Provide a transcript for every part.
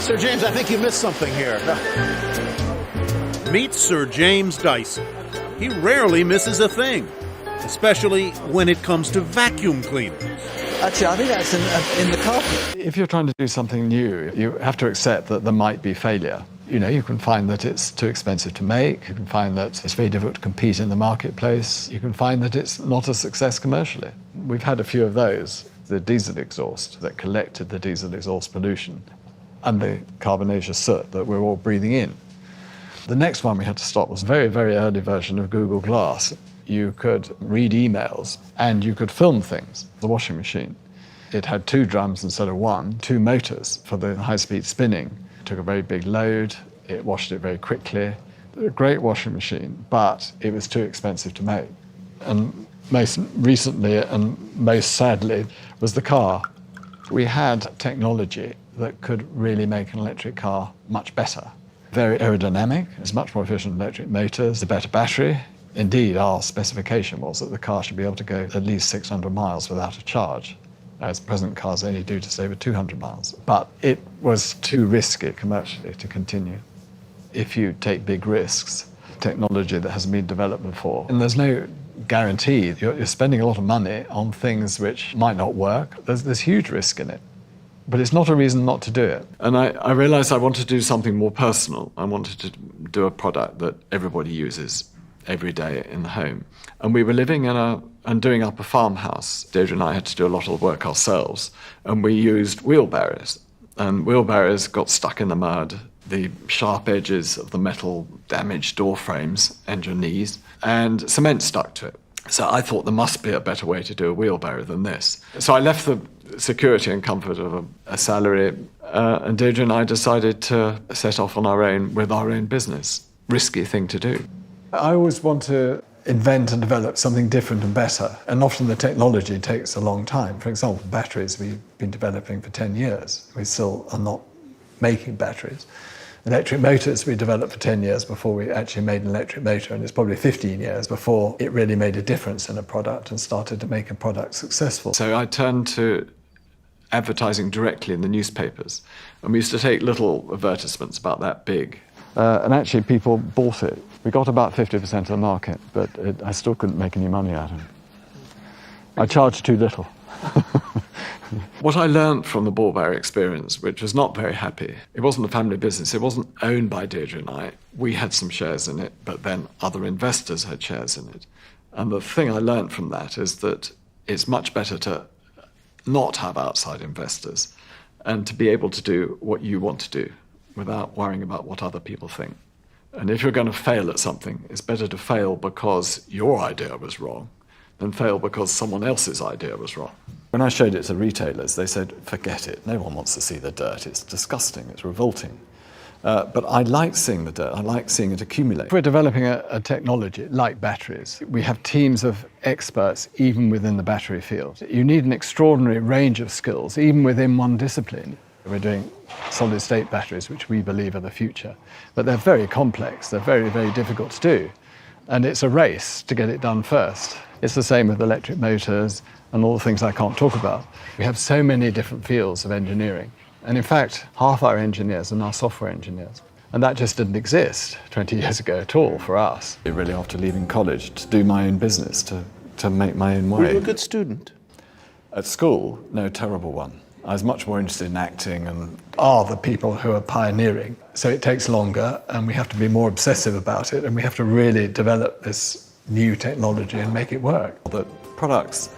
Sir James, I think you missed something here. Meet Sir James Dyson. He rarely misses a thing, especially when it comes to vacuum cleaners. Actually, I think that's in the carpet. If you're trying to do something new, you have to accept that there might be failure. You know, you can find that it's too expensive to make. You can find that it's very difficult to compete in the marketplace. You can find that it's not a success commercially. We've had a few of those. The diesel exhaust that collected the diesel exhaust pollution and the carbonaceous soot that we're all breathing in. The next one we had to stop was a very, very early version of Google Glass. You could read emails and you could film things. The washing machine. It had 2 drums instead of 1, 2 motors for the high-speed spinning. It took a very big load. It washed it very quickly. A great washing machine, but it was too expensive to make. And most recently and most sadly was the car. We had technology that could really make an electric car much better. Very aerodynamic, it's much more efficient than electric motors, a better battery. Indeed, our specification was that the car should be able to go at least 600 miles without a charge, as present cars only do just over 200 miles. But it was too risky commercially to continue. If you take big risks, technology that hasn't been developed before, and there's no guarantee, you're spending a lot of money on things which might not work, there's huge risk in it. But it's not a reason not to do it. And I realized I wanted to do something more personal. I wanted to do a product that everybody uses every day in the home. And we were living and doing up a farmhouse. Deirdre and I had to do a lot of the work ourselves. And we used wheelbarrows. And wheelbarrows got stuck in the mud. The sharp edges of the metal damaged door frames and your knees. And cement stuck to it. So I thought there must be a better way to do a wheelbarrow than this. So I left the security and comfort of a salary, and Deirdre and I decided to set off on our own with our own business. Risky thing to do. I always want to invent and develop something different and better, and often the technology takes a long time. For example, batteries we've been developing for 10 years. We still are not making batteries. Electric motors we developed for 10 years before we actually made an electric motor, and it's probably 15 years before it really made a difference in a product and started to make a product successful. So I turned to advertising directly in the newspapers, and we used to take little advertisements about that big. And actually people bought it. We got about 50% of the market, but I still couldn't make any money out of it. I charged too little. What I learned from the ball bearer experience, which was not very happy, it wasn't a family business, it wasn't owned by Deirdre and I. We had some shares in it, but then other investors had shares in it. And the thing I learned from that is that it's much better to not have outside investors and to be able to do what you want to do without worrying about what other people think. And if you're going to fail at something, it's better to fail because your idea was wrong than fail because someone else's idea was wrong. When I showed it to retailers, they said, forget it. No one wants to see the dirt. It's disgusting. It's revolting. But I like seeing the dirt. I like seeing it accumulate. If we're developing a technology like batteries, we have teams of experts even within the battery field. You need an extraordinary range of skills, even within one discipline. We're doing solid-state batteries, which we believe are the future. But they're very complex. They're very, very difficult to do. And it's a race to get it done first. It's the same with electric motors and all the things I can't talk about. We have so many different fields of engineering. And in fact, half our engineers are now software engineers. And that just didn't exist 20 years ago at all for us. Really after leaving college to do my own business, to make my own way. Were you a good student? At school, no, terrible one. I was much more interested in acting and are the people who are pioneering. So it takes longer and we have to be more obsessive about it and we have to really develop this new technology and make it work. The products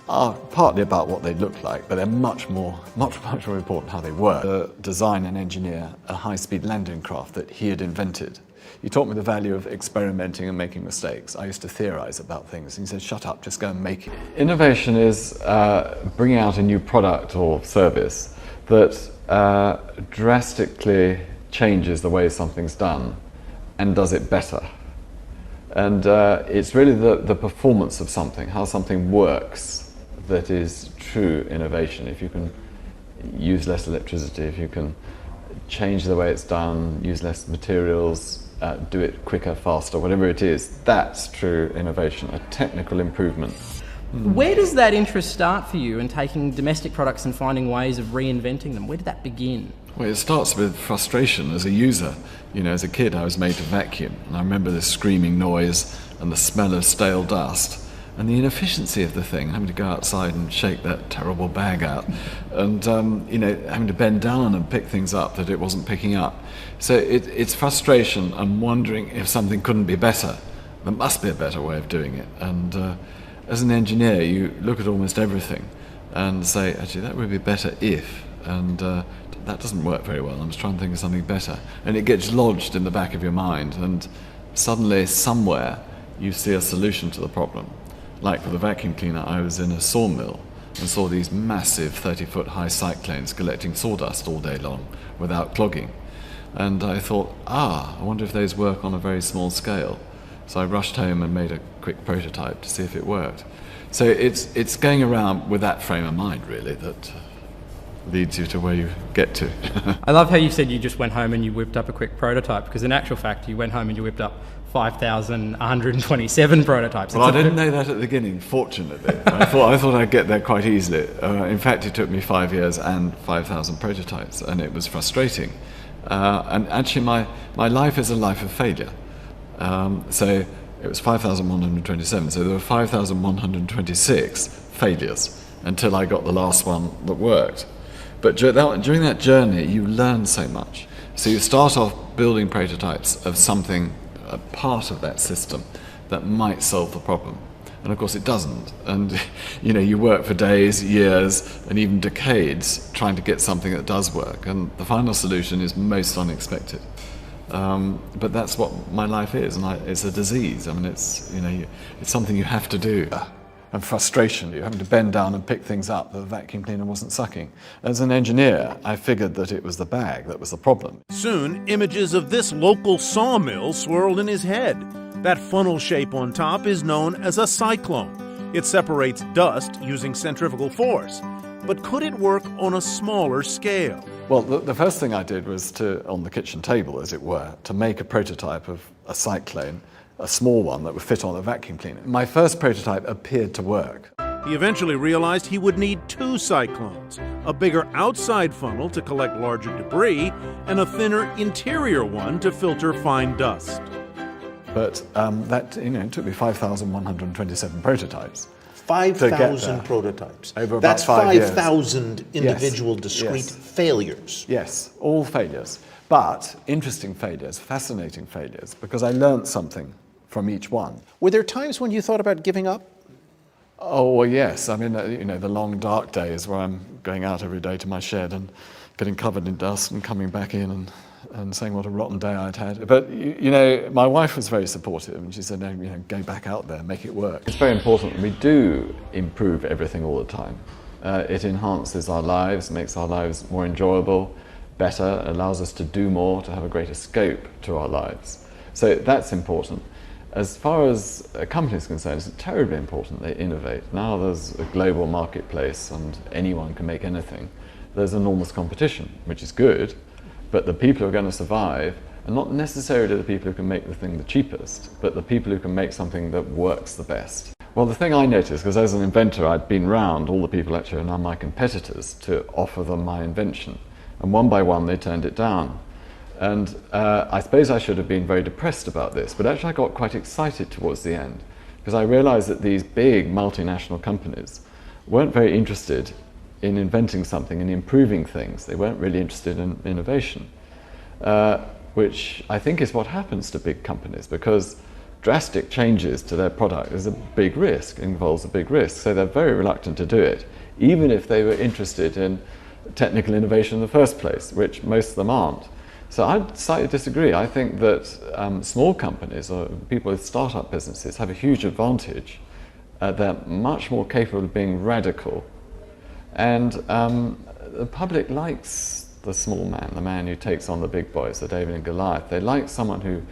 are partly about what they look like, but they're much more important how they work. To design and engineer a high-speed landing craft that he had invented. He taught me the value of experimenting and making mistakes. I used to theorize about things, and he said, shut up, just go and make it. Innovation is bringing out a new product or service that drastically changes the way something's done and does it better. And it's really the performance of something, how something works, that is true innovation. If you can use less electricity, if you can change the way it's done, use less materials, do it quicker, faster, whatever it is, that's true innovation, a technical improvement. Where does that interest start for you in taking domestic products and finding ways of reinventing them? Where did that begin? Well, it starts with frustration as a user. You know, as a kid, I was made to vacuum, and I remember the screaming noise and the smell of stale dust and the inefficiency of the thing, having to go outside and shake that terrible bag out, and having to bend down and pick things up that it wasn't picking up. So it's frustration and wondering if something couldn't be better. There must be a better way of doing it. And as an engineer, you look at almost everything and say, actually, that would be better if, and that doesn't work very well. I'm just trying to think of something better. And it gets lodged in the back of your mind, and suddenly, somewhere, you see a solution to the problem. Like with the vacuum cleaner, I was in a sawmill and saw these massive 30-foot high cyclones collecting sawdust all day long without clogging. And I thought, I wonder if those work on a very small scale. So I rushed home and made a quick prototype to see if it worked. So it's going around with that frame of mind, really, that leads you to where you get to. I love how you said you just went home and you whipped up a quick prototype, because in actual fact, you went home and you whipped up 5,127 prototypes. Well, I didn't know that at the beginning, fortunately. I thought I'd get there quite easily. In fact, it took me 5 years and 5,000 prototypes, and it was frustrating. And actually, my life is a life of failure. So it was 5,127, so there were 5,126 failures until I got the last one that worked. But during that journey, you learn so much. So you start off building prototypes of something, a part of that system, that might solve the problem. And of course it doesn't. And you work for days, years, and even decades trying to get something that does work. And the final solution is most unexpected. But that's what my life is, and it's a disease. I mean, it's something you have to do. And frustration, you're having to bend down and pick things up that the vacuum cleaner wasn't sucking. As an engineer, I figured that it was the bag that was the problem. Soon, images of this local sawmill swirled in his head. That funnel shape on top is known as a cyclone. It separates dust using centrifugal force. But could it work on a smaller scale? Well, the first thing I did was on the kitchen table, as it were, to make a prototype of a cyclone, a small one that would fit on a vacuum cleaner. My first prototype appeared to work. He eventually realized he would need 2 cyclones, a bigger outside funnel to collect larger debris, and a thinner interior one to filter fine dust. But it took me 5,127 prototypes. 5,000 prototypes. Over about That's 5 years. 5,000 individual discrete failures. Yes, all failures. But interesting failures, fascinating failures, because I learned something from each one. Were there times when you thought about giving up? Oh, well, yes. I mean, the long dark days where I'm going out every day to my shed and getting covered in dust and coming back in and saying what a rotten day I'd had. But, my wife was very supportive, and she said, no, go back out there, make it work. It's very important. We do improve everything all the time. It enhances our lives, makes our lives more enjoyable, better, allows us to do more, to have a greater scope to our lives. So that's important. As far as a company is concerned, it's terribly important they innovate. Now there's a global marketplace and anyone can make anything. There's enormous competition, which is good, but the people who are going to survive are not necessarily the people who can make the thing the cheapest, but the people who can make something that works the best. Well, the thing I noticed, because as an inventor I'd been round all the people actually are now my competitors to offer them my invention, and one by one they turned it down. And I suppose I should have been very depressed about this, but actually I got quite excited towards the end, because I realized that these big multinational companies weren't very interested in inventing something and improving things. They weren't really interested in innovation, which I think is what happens to big companies, because drastic changes to their product is a big risk, involves a big risk, so they're very reluctant to do it, even if they were interested in technical innovation in the first place, which most of them aren't. So I slightly disagree. I think that small companies or people with startup businesses have a huge advantage. They're much more capable of being radical. And the public likes the small man, the man who takes on the big boys, the David and Goliath. They like someone who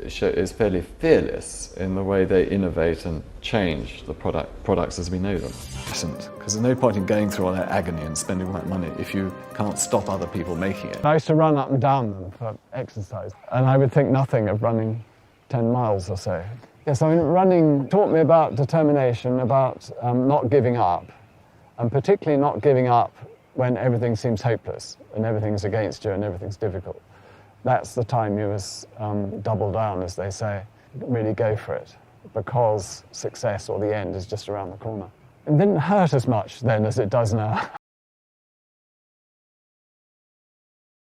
is fairly fearless in the way they innovate and change the products as we know them. Because there's no point in going through all that agony and spending all that money if you can't stop other people making it. I used to run up and down them for exercise, and I would think nothing of running 10 miles or so. Yes, I mean, running taught me about determination, about not giving up, and particularly not giving up when everything seems hopeless and everything's against you and everything's difficult. That's the time you must double down, as they say, really go for it, because success or the end is just around the corner. It didn't hurt as much then as it does now.